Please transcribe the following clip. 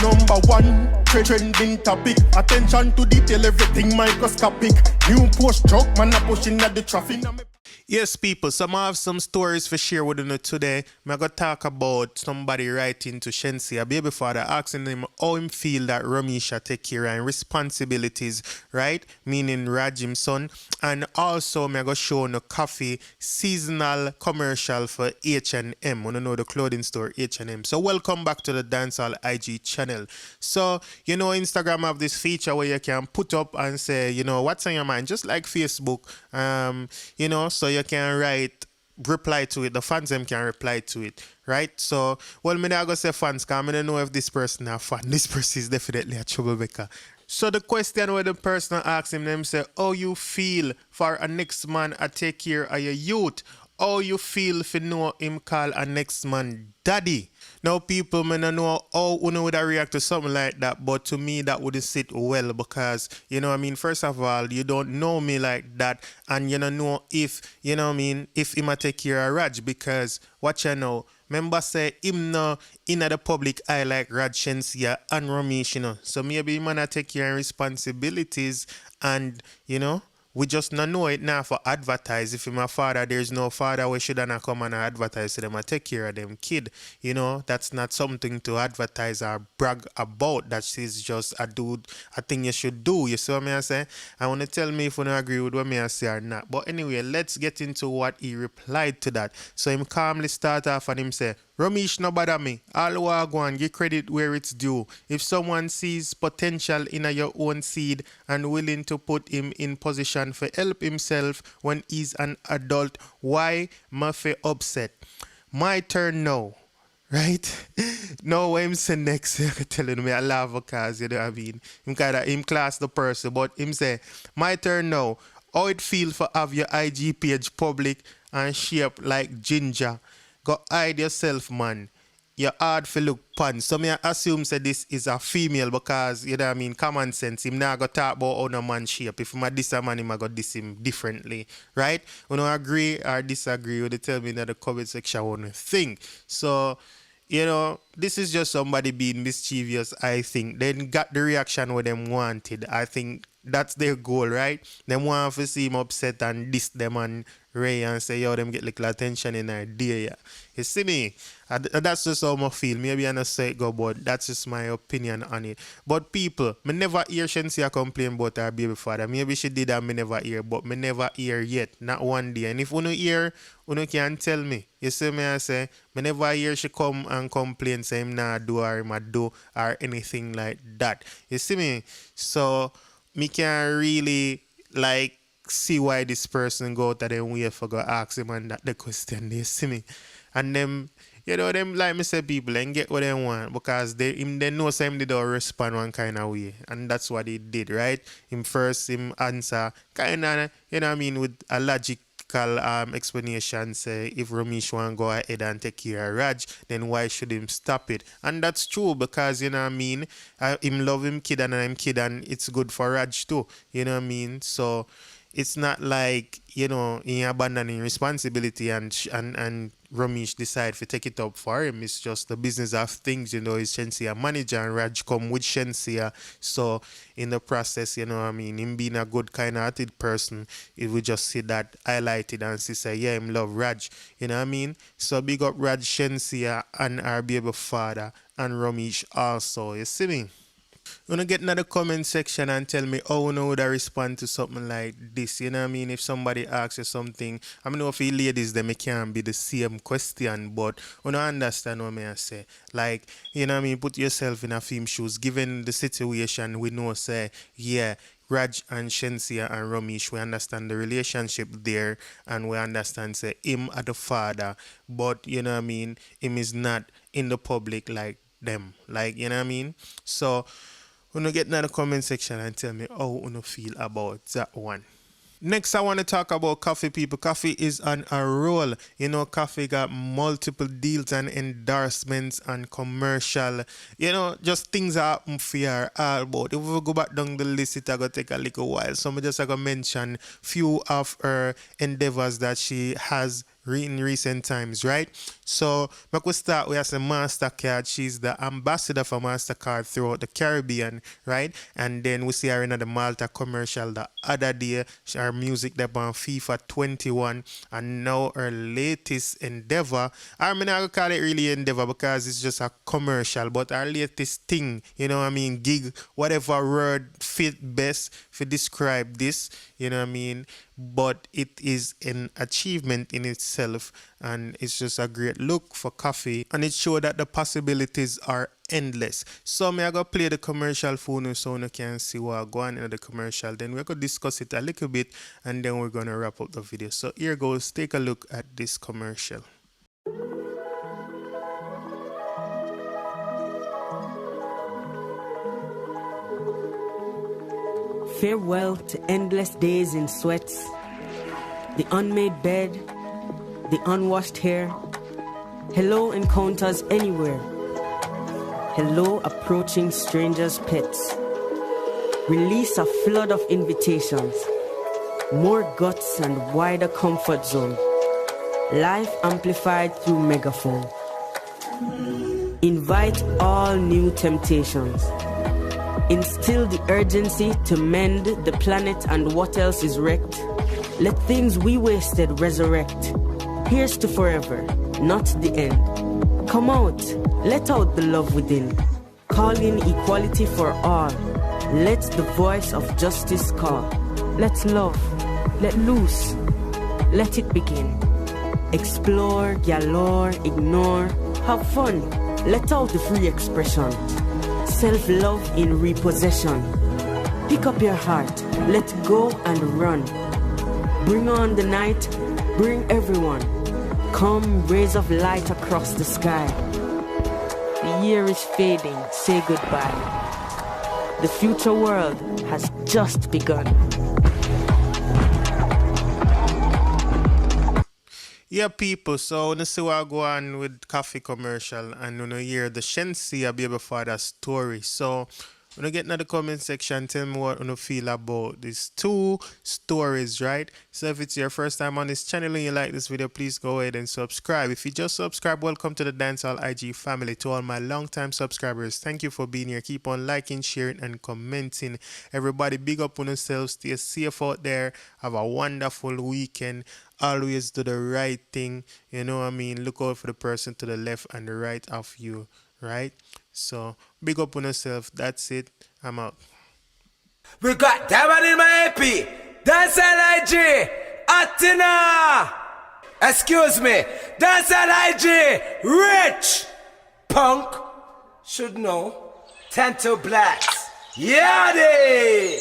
Number one, trending topic. Attention to detail, everything microscopic. New post truck, man a pushing at the traffic. Yes, people, some have some stories for share with you today. I'm going to talk about somebody writing to Shenseea, BabyFather, asking him how him feel that Romeich take care of responsibilities, right? Meaning Raj, him son. And also, I'm going to show you Koffee seasonal commercial for H&M. Want to know the clothing store H&M. So welcome back to the Dancehall IG channel. So, you know, Instagram have this feature where you can put up and say, you know, what's on your mind, just like Facebook. You know, so you can reply to it. The fans them can reply to it, right? So, well, me not gonna say fans, cause I don't know if this person a fan. This person is definitely a troublemaker. So the question where the person asks him, them say, how you feel for a next man a take care of your youth? How you feel if you know him call a next man daddy? Now, people may not know how you would react to something like that, but to me, that wouldn't sit well because, you know what I mean, first of all, you don't know me like that, and you don't know if, you know what I mean, if him a take care of Raj, because what you know, remember say him no in the public eye like Raj, Shenseea and Romeich, you know, so maybe him a take care of responsibilities, and, you know, we just not know it now for advertise. If him a father, there's no father we should not come and advertise to them and take care of them kid. You know, that's not something to advertise or brag about. That is just a thing you should do. You see what I say? I want to tell me if you don't agree with what I say or not. But anyway, let's get into what he replied to that. So him calmly start off and him say, Romeich no bother me. All who are going, give credit where it's due. If someone sees potential in your own seed and willing to put him in position for help himself when he's an adult, why Murphy upset? My turn now. Right? No, what him say next, telling me I laugh because, you know what I mean? Him class the person, but him say, my turn now. How it feel for have your IG page public and shape like ginger? Go hide yourself, man. You're hard for look pan. So me assume say this is a female because, you know what I mean, common sense. Him not go talk about how no man shape. If him a diss a man, him a go diss him differently. Right? You don't agree or disagree, you tell me in the comment section what you think. So, you know, this is just somebody being mischievous, I think. They got the reaction what them wanted. I think that's their goal, right? They want to see him upset and diss them and Ray and say, yo, them get little attention in our day. Yeah. You see me? That's just how I feel. Maybe I not say it go, but that's just my opinion on it. But people, me never hear Shenseea complain about her BabyFather. Maybe she did and me never hear, but me never hear yet. Not one day. And if you hear, you can tell me. You see me, I say, me never hear she come and complain, say him nah do or him a do or anything like that. You see me? So, me can't really, like, see why this person go to them way for go ask him and that the question, they see me. And them, you know, them like me say people and get what they want because they know some they don't respond one kind of way. And that's what he did, right? Him first him answer kind of, you know what I mean, with a logical explanation, say if Romeich want to go ahead and take care of Raj, then why should him stop it? And that's true because, you know what I mean, him love him kid and I'm kid and it's good for Raj too, you know what I mean? So it's not like, you know, he abandoning responsibility and Romeich decide to take it up for him. It's just the business of things, you know. He's Shenseea manager and Raj come with Shenseea. So in the process, you know what I mean, him being a good kind of hearted person, it would just see that highlighted and say, yeah, him love Raj. You know what I mean? So big up Raj, Shenseea and our BabyFather and Romeich also. You see me? You wanna get in the comment section and tell me how you would I respond to something like this. You know what I mean? If somebody asks you something, I mean, if you ladies them it can't be the same question, but you don't understand what I say. Like, you know what I mean, put yourself in a film shoes, given the situation we know say, yeah, Raj and Shenseea and Romeich, we understand the relationship there and we understand say him as the father, but you know what I mean, him is not in the public like them. Like, you know what I mean? So you get in the comment section and tell me how you feel about that one. Next, I want to talk about Koffee, people. Koffee is on a roll. You know, Koffee got multiple deals and endorsements and commercial. You know, just things that happen for her all about. If we go back down the list, it's going to take a little while. So I'm just going to mention few of her endeavors that she has in recent times, right? So we could start with MasterCard. She's the ambassador for MasterCard throughout the Caribbean, right? And then we see her in the Malta commercial the other day. Her music that on FIFA 21, and now her latest endeavor. I mean, I would call it really endeavor because it's just a commercial, but our latest thing, you know what I mean, gig, whatever word fit best to describe this, you know what I mean, but it is an achievement in itself, and it's just a great look for Koffee, and it shows that the possibilities are endless. So me I go play the commercial for you so you can see what go on in the commercial, then we're going to discuss it a little bit, and then we're going to wrap up the video. So here goes, take a look at this commercial. Farewell to endless days in sweats, the unmade bed, the unwashed hair. Hello encounters anywhere. Hello approaching strangers' pets. Release a flood of invitations, more guts and wider comfort zone. Life amplified through megaphone. Invite all new temptations. Instill the urgency to mend the planet and what else is wrecked. Let things we wasted resurrect. Here's to forever, not the end. Come out, let out the love within. Call in equality for all. Let the voice of justice call. Let's love, let loose, let it begin. Explore, galore, ignore, have fun. Let out the free expression. Self-love in repossession. Pick up your heart, let go and run. Bring on the night, bring everyone. Come, rays of light across the sky. The year is fading, say goodbye. The future world has just begun. Yeah, people, so when you see what go on with Koffee commercial, and when you hear the Shenseea BabyFather story, so when you get into the comment section, tell me what you feel about these two stories, right? So if it's your first time on this channel and you like this video, please go ahead and subscribe. If you just subscribe, welcome to the Dancehall IG family. To all my long-time subscribers, thank you for being here. Keep on liking, sharing, and commenting. Everybody, big up on yourselves. Stay safe out there. Have a wonderful weekend. Always do the right thing. You know what I mean? Look out for the person to the left and the right of you, right? So, big up on yourself. That's it. I'm out. We got Diamond in my AP. Dancehall IG. Atina. Excuse me. Dancehall IG. Rich. Punk. Should know. 10 to blacks. Yute.